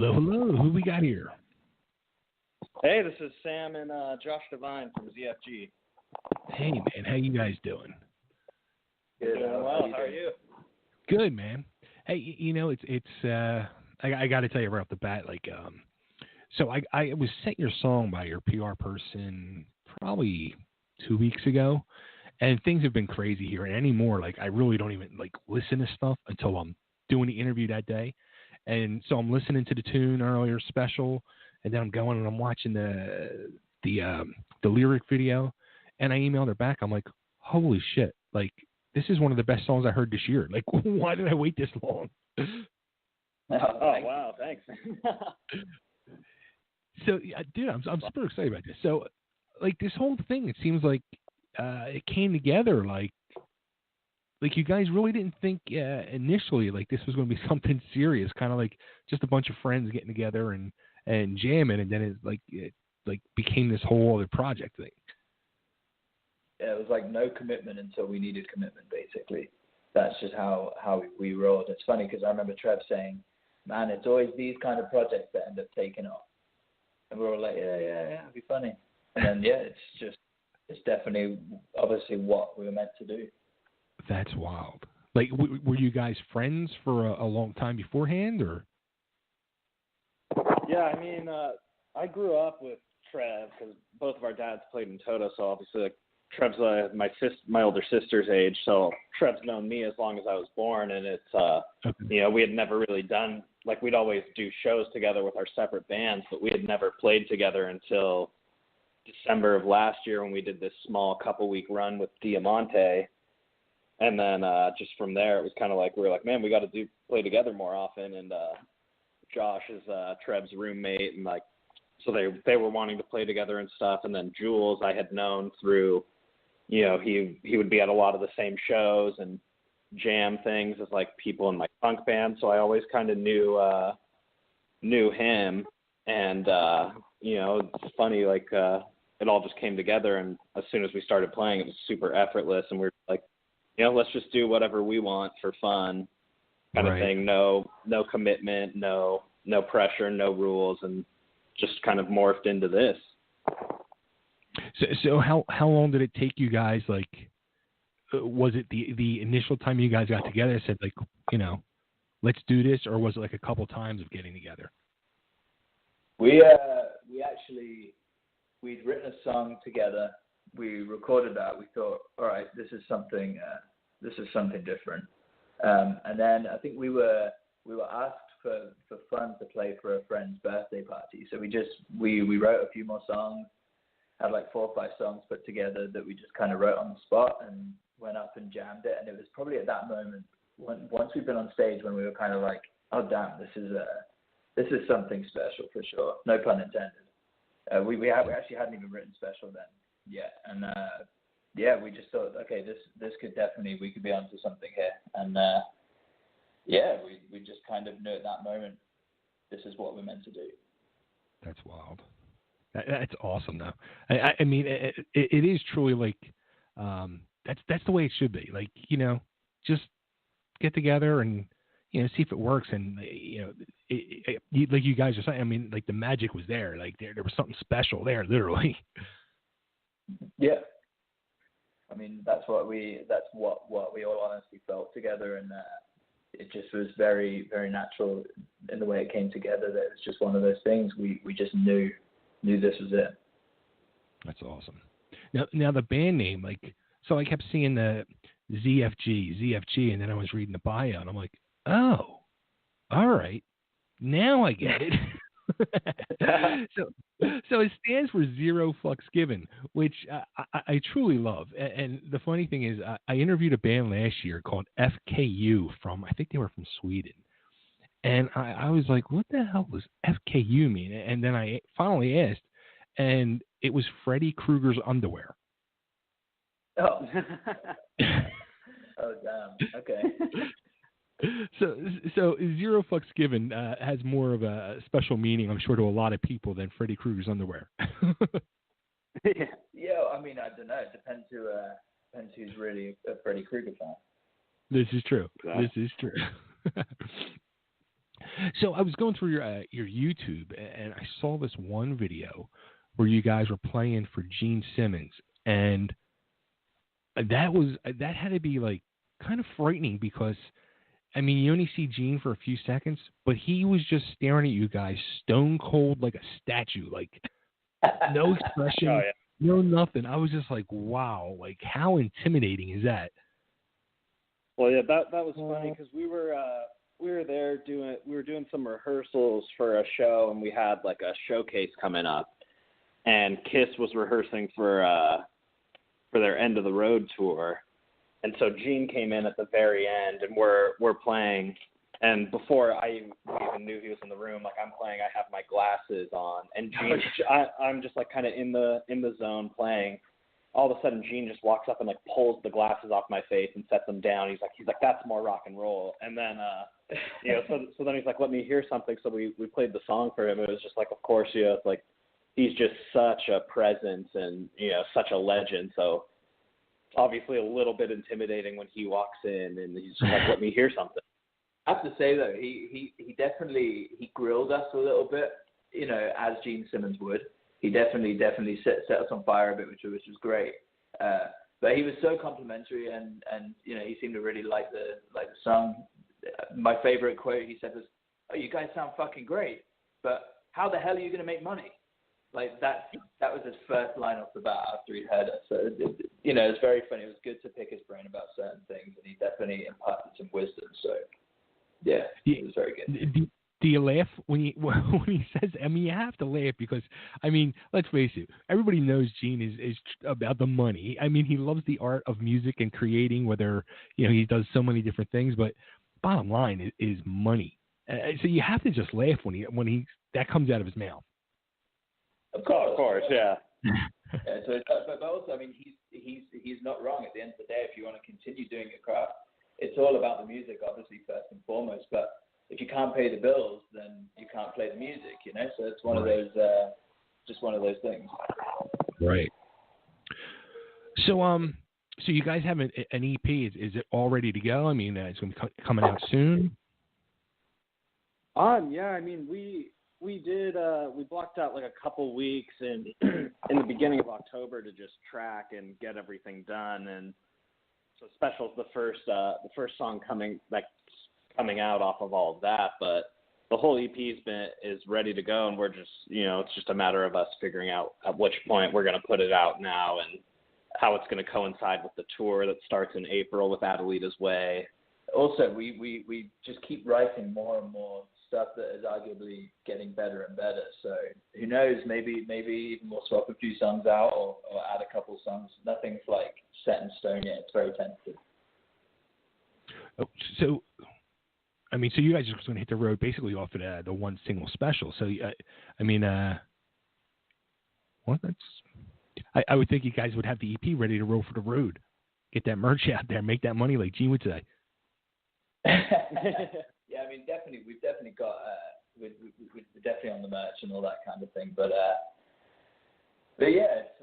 Hello, hello. Who we got here? Hey, this is Sam and Josh Devine from ZFG. Hey, man. How you guys doing? Good. Doing well. How are you? Good, man. Hey, I got to tell you right off the bat, so I was sent your song by your PR person probably 2 weeks ago, and things have been crazy here. And anymore, I really don't even listen to stuff until I'm doing the interview that day. And so I'm listening to the tune earlier, Special, and then I'm going and I'm watching the lyric video, and I emailed her back. I'm like, holy shit! This is one of the best songs I heard this year. Why did I wait this long? Oh wow, thanks. So, dude, I'm super excited about this. So, this whole thing, it seems like it came together. You guys really didn't think initially this was going to be something serious, kind of just a bunch of friends getting together and jamming, and then it became this whole other project thing. Yeah, it was no commitment until we needed commitment, basically. That's just how we rolled. It's funny because I remember Trev saying, man, it's always these kind of projects that end up taking off. And we were all like, yeah, it'd be funny. And then, yeah, it's definitely obviously what we were meant to do. That's wild. Were you guys friends for a long time beforehand, or? Yeah, I mean, I grew up with Trev because both of our dads played in Toto, so obviously, Trev's my older sister's age, so Trev's known me as long as I was born, and it's okay. We had never really done we'd always do shows together with our separate bands, but we had never played together until December of last year when we did this small couple-week run with Diamante. And then just from there, it was kind of we were like, man, we got to play together more often. And Josh is Trev's roommate, and so they were wanting to play together and stuff. And then Jules, I had known through, he would be at a lot of the same shows and jam things as people in my punk band. So I always kind of knew him. And it's funny, it all just came together. And as soon as we started playing, it was super effortless, and we were like, let's just do whatever we want for fun, kind of thing. No commitment, no pressure, no rules, and just kind of morphed into this. So how long did it take you guys? Was it the initial time you guys got together and said let's do this, or was it a couple times of getting together? We'd written a song together. We recorded that. We thought, all right, this is something different. And then I think we were asked for fun to play for a friend's birthday party. So we wrote a few more songs, had 4 or 5 songs put together that we just kind of wrote on the spot and went up and jammed it. And it was probably at that moment, once we've been on stage, when we were kind of oh damn, this is something special for sure. No pun intended. We actually hadn't even written Special then yet, and we just thought, okay, this could definitely, we could be onto something here, and we just kind of knew at that moment this is what we're meant to do. That's wild. That's awesome, though. I mean, it is truly that's the way it should be. Just get together and see if it works, and you guys are saying. I mean, the magic was there. There was something special there, literally. Yeah. I mean, that's what we all honestly felt together, and it just was very, very natural in the way it came together. That it was just one of those things. We just knew this was it. That's awesome. Now the band name, so I kept seeing the ZFG, and then I was reading the bio, and I'm like, oh, all right, now I get it. So it stands for Zero Fucks Given, which I truly love. And the funny thing is, I interviewed a band last year called FKU I think they were from Sweden. And I was like, what the hell does FKU mean? And then I finally asked, and it was Freddy Krueger's underwear. Oh. Oh, damn. Okay. So Zero Fucks Given has more of a special meaning, I'm sure, to a lot of people than Freddy Krueger's underwear. Yeah, I mean, I don't know. It depends who's really a Freddy Krueger fan. This is true. Yeah. This is true. So I was going through your YouTube, and I saw this one video where you guys were playing for Gene Simmons, and that had to be like kind of frightening because I mean you only see Gene for a few seconds, but he was just staring at you guys stone cold like a statue, like no expression, Oh, yeah. no nothing. I was just like, wow, like how intimidating is that? Well, yeah, that was funny because we were there doing some rehearsals for a show, and we had like a showcase coming up, and Kiss was rehearsing for their End of the Road tour, and so Gene came in at the very end, and we're playing, and before I even knew he was in the room, like I'm playing, I have my glasses on, and Gene, I'm just like kind of in the zone playing. All of a sudden, Gene just walks up and like pulls the glasses off my face and sets them down. He's like, that's more rock and roll. And then, so then he's like, let me hear something. So we played the song for him. It was just like, of course, it's like he's just such a presence and such a legend. So obviously a little bit intimidating when he walks in and he's just like, let me hear something. I have to say though, he definitely grilled us a little bit, as Gene Simmons would. He definitely set us on fire a bit, which was great. But he was so complimentary, and he seemed to really like the song. My favorite quote he said was, "Oh, you guys sound fucking great, but how the hell are you going to make money?" Like that was his first line off the bat after he'd heard us. So it was very funny. It was good to pick his brain about certain things, and he definitely imparted some wisdom. So yeah, it was very good. Do you laugh when he says? I mean, you have to laugh because I mean, let's face it. Everybody knows Gene is about the money. I mean, he loves the art of music and creating. Whether he does so many different things, but bottom line is money. So you have to just laugh when he that comes out of his mouth. Of course, yeah. Yeah. So, but also, I mean, he's not wrong. At the end of the day, if you want to continue doing your craft, it's all about the music, obviously first and foremost, but if you can't pay the bills, then you can't play the music, So it's one of those, just one of those things. Right. So you guys have an EP. Is it all ready to go? I mean, it's going to be coming out soon. Yeah. I mean, we did. We blocked out like a couple weeks in the beginning of October to just track and get everything done, and so Special's the first song coming out off of all of that, but the whole EP is ready to go, and we're just, it's just a matter of us figuring out at which point we're going to put it out now and how it's going to coincide with the tour that starts in April with Adelita's Way. Also, we just keep writing more and more stuff that is arguably getting better and better. So who knows? Maybe even we'll swap a few songs out or add a couple songs. Nothing's like set in stone yet. It's very tentative. Oh, so. I mean, so you guys are just going to hit the road basically off of the one single Special. So, I mean, well, I would think you guys would have the EP ready to roll for the road. Get that merch out there, make that money like Gene would say. Yeah, I mean, definitely, we've definitely got, we're definitely on the merch and all that kind of thing. But yeah, it's,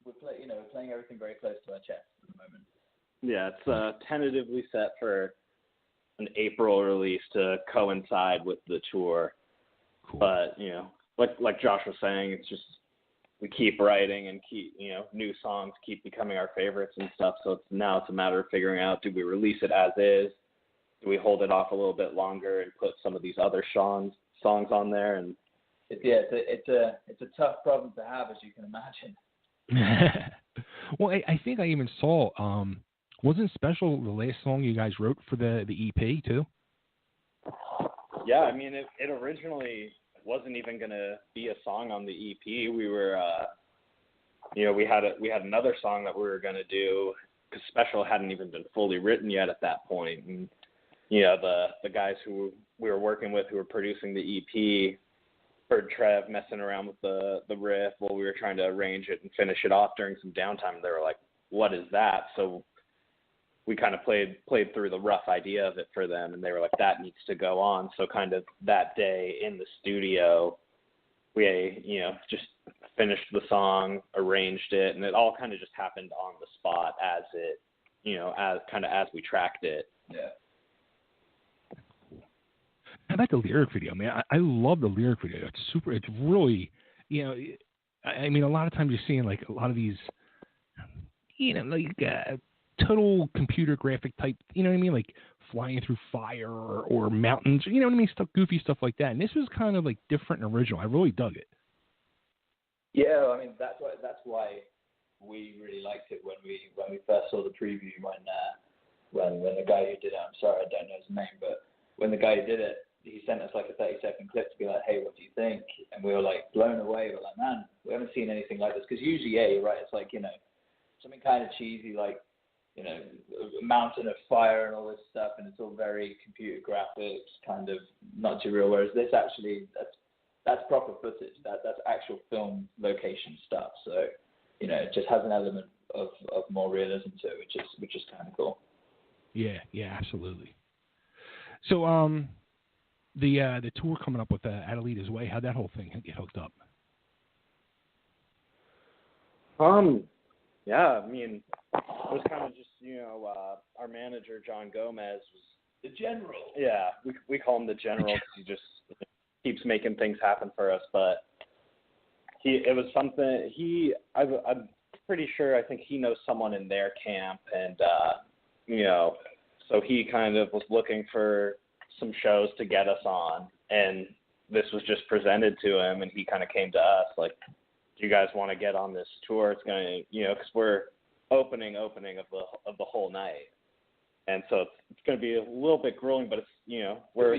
we're playing everything very close to our chest at the moment. Yeah, it's tentatively set for an April release to coincide with the tour. Cool. But, like Josh was saying, it's just we keep writing and keep, new songs keep becoming our favorites and stuff. So it's a matter of figuring out, do we release it as is? Do we hold it off a little bit longer and put some of these other songs on there? And it's a tough problem to have, as you can imagine. Well, I think I even saw, wasn't Special the last song you guys wrote for the EP too? Yeah, I mean, it originally wasn't even going to be a song on the EP. We were, we had another song that we were going to do because Special hadn't even been fully written yet at that point. And, the guys who we were working with who were producing the EP heard Trev messing around with the riff while we were trying to arrange it and finish it off during some downtime. And they were like, what is that? So we kind of played through the rough idea of it for them, and they were like, that needs to go on. So kind of that day in the studio, we, just finished the song, arranged it, and it all kind of just happened on the spot as it, as we tracked it. Yeah. How about the lyric video, man? I love the lyric video. It's super. It's really, I mean, a lot of times you're seeing like a lot of these, total computer graphic type. You know what I mean? Like flying through fire or mountains. You know what I mean? Stuff, goofy stuff like that. And this was kind of like different and original. I really dug it. Yeah, I mean that's why we really liked it when we first saw the preview when the guy who did it, I'm sorry I don't know his name, but when the guy who did it, he sent us like a 30-second clip to be like, hey, what do you think? And we were like blown away. We're like, man, we haven't seen anything like this, because usually, yeah, you're right, it's like, something kind of cheesy, like, a mountain of fire and all this stuff, and it's all very computer graphics, kind of not too real. Whereas this actually, that's proper footage. That's actual film location stuff. So, it just has an element of more realism to it, which is kind of cool. Yeah, absolutely. So, the tour coming up with Adelita's Way, how'd that whole thing get hooked up? Yeah, I mean, it was kind of just, our manager, John Gomez, was the general. Yeah, we call him the general because he just keeps making things happen for us. But it was something, I'm pretty sure, I think he knows someone in their camp, and, so he kind of was looking for some shows to get us on, and this was just presented to him, and he kind of came to us like, do you guys want to get on this tour? It's going to, because we're opening of the whole night, and so it's going to be a little bit grueling, but it's we're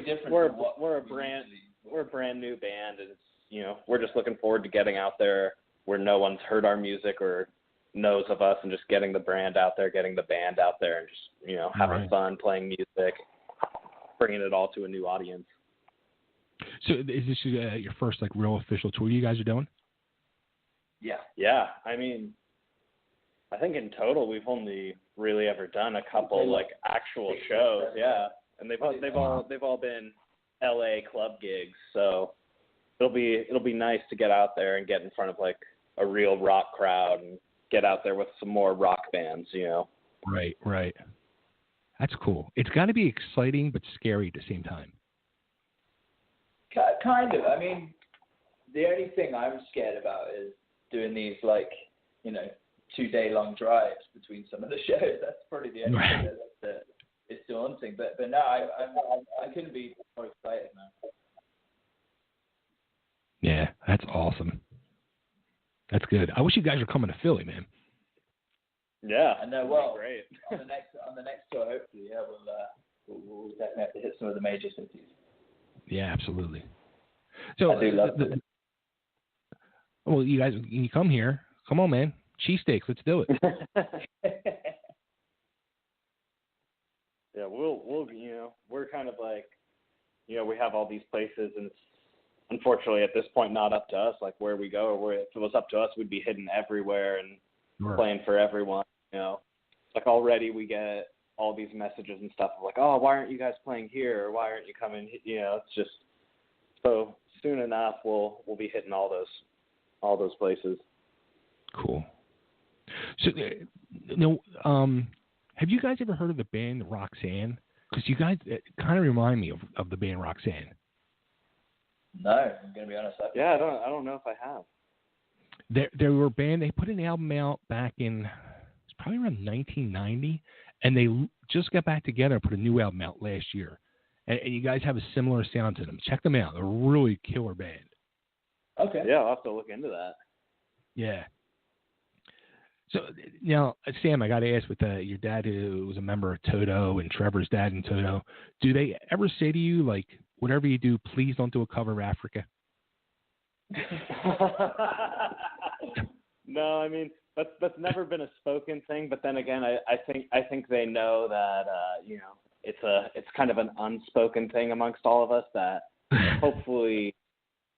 a brand new band, and it's we're just looking forward to getting out there where no one's heard our music or knows of us, and just getting the brand out there, getting the band out there, and just having fun playing music, bringing it all to a new audience. So is this your first like real official tour you guys are doing? Yeah. I mean, I think in total we've only really ever done a couple like actual shows. Yeah, and they've all been LA club gigs. So it'll be nice to get out there and get in front of like a real rock crowd and get out there with some more rock bands. Right. That's cool. It's got to be exciting but scary at the same time. Kind of. I mean, the only thing I'm scared about is doing these 2-day-long drives between some of the shows. That's probably the only thing that is daunting. But no, I couldn't be more excited, man. Yeah, that's awesome. That's good. I wish you guys were coming to Philly, man. Yeah, I know. Well, great. on the next tour, hopefully, yeah, we'll definitely have to hit some of the major cities. Yeah, absolutely. So I do love it. Well, you guys, you come here. Come on, man. Cheesesteaks. Let's do it. Yeah, we'll we're kind of like, we have all these places, and it's unfortunately at this point not up to us, like where we go, or if it was up to us, we'd be hidden everywhere and playing for everyone. Like already we get all these messages and stuff of like, oh, why aren't you guys playing here, or why aren't you coming? It's just so soon enough we'll be hitting all those places. Cool. So, have you guys ever heard of the band Roxanne? Because you guys kind of remind me of the band Roxanne. No, I'm gonna be honest. Yeah, I don't know if I have. They were a band. They put an album out back in it's probably around 1990, and they just got back together and put a new album out last year. And you guys have a similar sound to them. Check them out. They're a really killer band. Okay. Yeah, I'll have to look into that. Yeah. So now, Sam, I got to ask, with your dad who was a member of Toto and Trevor's dad in Toto, do they ever say to you, like, whatever you do, please don't do a cover of Africa? No, I mean, that's never been a spoken thing. But then again, I think they know that it's kind of an unspoken thing amongst all of us that hopefully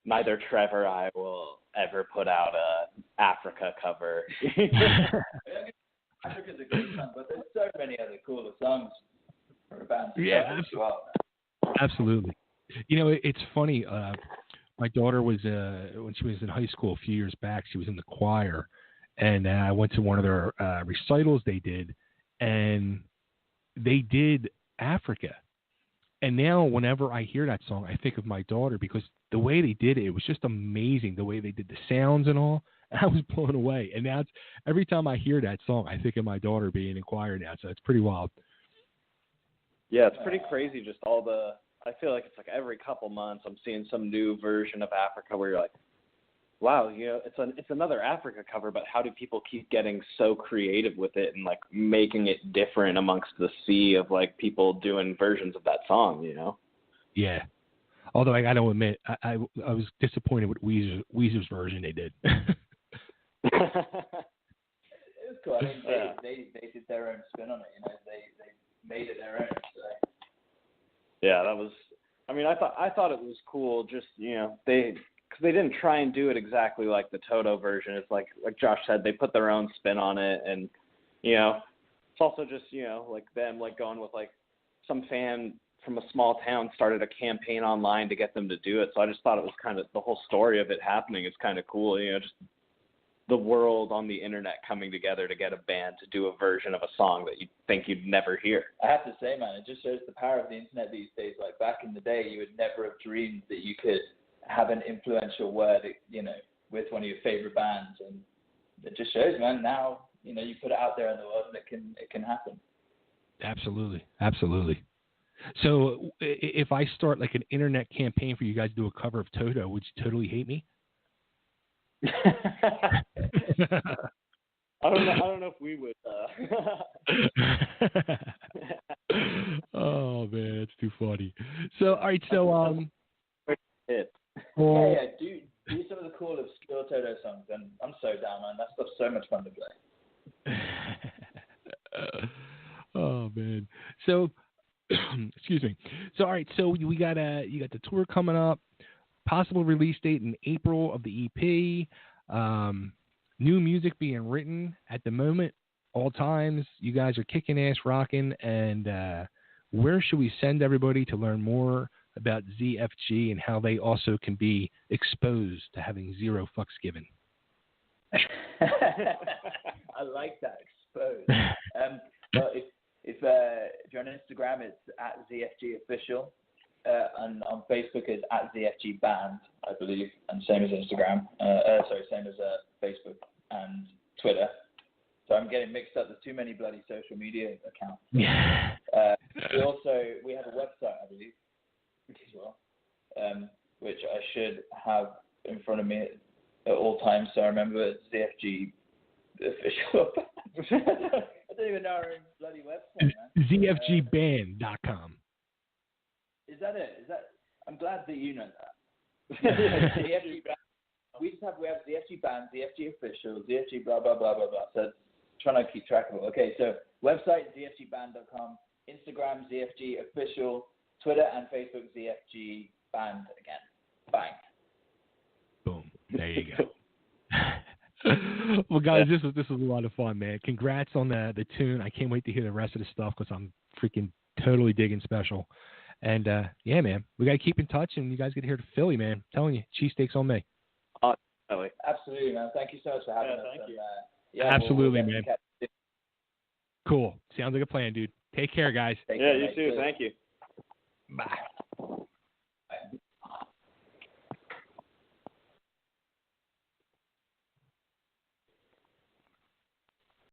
neither Trevor or I will ever put out a Africa cover. Africa's a good song, but there's so many other cooler songs for a band. Yeah, absolutely. It's funny. My daughter was when she was in high school a few years back, she was in the choir, and I went to one of their recitals they did, and they did Africa. And now whenever I hear that song, I think of my daughter because the way they did it, it was just amazing. The way they did the sounds and all. I was blown away. And now every time I hear that song, I think of my daughter being in choir now. So it's pretty wild. Yeah, it's pretty crazy. Just I feel like it's like every couple months I'm seeing some new version of Africa where you're like, wow, it's another Africa cover, but how do people keep getting so creative with it and like making it different amongst the sea of like people doing versions of that song, Yeah. Although I got to admit, I was disappointed with Weezer's version they did. It was cool. I mean, they did their own spin on it. They made it their own. So. Yeah, that was. I mean, I thought it was cool. Just because they didn't try and do it exactly like the Toto version. It's like Josh said, they put their own spin on it, and it's also just like them like going with like some fan from a small town started a campaign online to get them to do it. So I just thought it was kind of the whole story of it happening is kind of cool. Just the world on the internet coming together to get a band to do a version of a song that you think you'd never hear. I have to say, man, it just shows the power of the internet these days. Like back in the day, you would never have dreamed that you could have an influential word, with one of your favorite bands, and it just shows, man. Now, you put it out there in the world, and it can happen. Absolutely, absolutely. So, if I start like an internet campaign for you guys to do a cover of Toto, would you totally hate me? I don't know if we would. Oh man, it's too funny. So, all right, so well, do some of the cool obscure Toto songs, and I'm so down, man. That stuff's so much fun to play. Oh man. So, excuse me. So, all right, so you got the tour coming up. Possible release date in April of the EP. New music being written at the moment, all times. You guys are kicking ass, rocking. And where should we send everybody to learn more about ZFG and how they also can be exposed to having zero fucks given? I like that, exposed. Well, if you're on Instagram, it's at ZFG Official. And on Facebook is at ZFG Band, I believe, and same as Instagram. Same as Facebook and Twitter. So I'm getting mixed up. There's too many bloody social media accounts. Yeah. We have a website, I believe, as well, which I should have in front of me at all times. So I remember it's ZFG Official. I don't even know our own bloody website, man. ZFGBand.com. Is that it? I'm glad that you know that. ZFG Band. We have ZFG Band, ZFG Official, ZFG blah blah blah blah blah. So trying to keep track of it. Okay, so website ZFGBand.com, Instagram ZFG Official, Twitter and Facebook ZFG Band again. Bang. Boom. There you go. Well, guys, this was a lot of fun, man. Congrats on the tune. I can't wait to hear the rest of the stuff because I'm freaking totally digging Special. And, yeah, man, we got to keep in touch, and you guys get here to Philly, man. I'm telling you, cheesesteaks on me. Absolutely, man. Thank you so much for having us. Thank you. Absolutely, man. Cool. Sounds like a plan, dude. Take care, guys. You too. Thank you. Bye.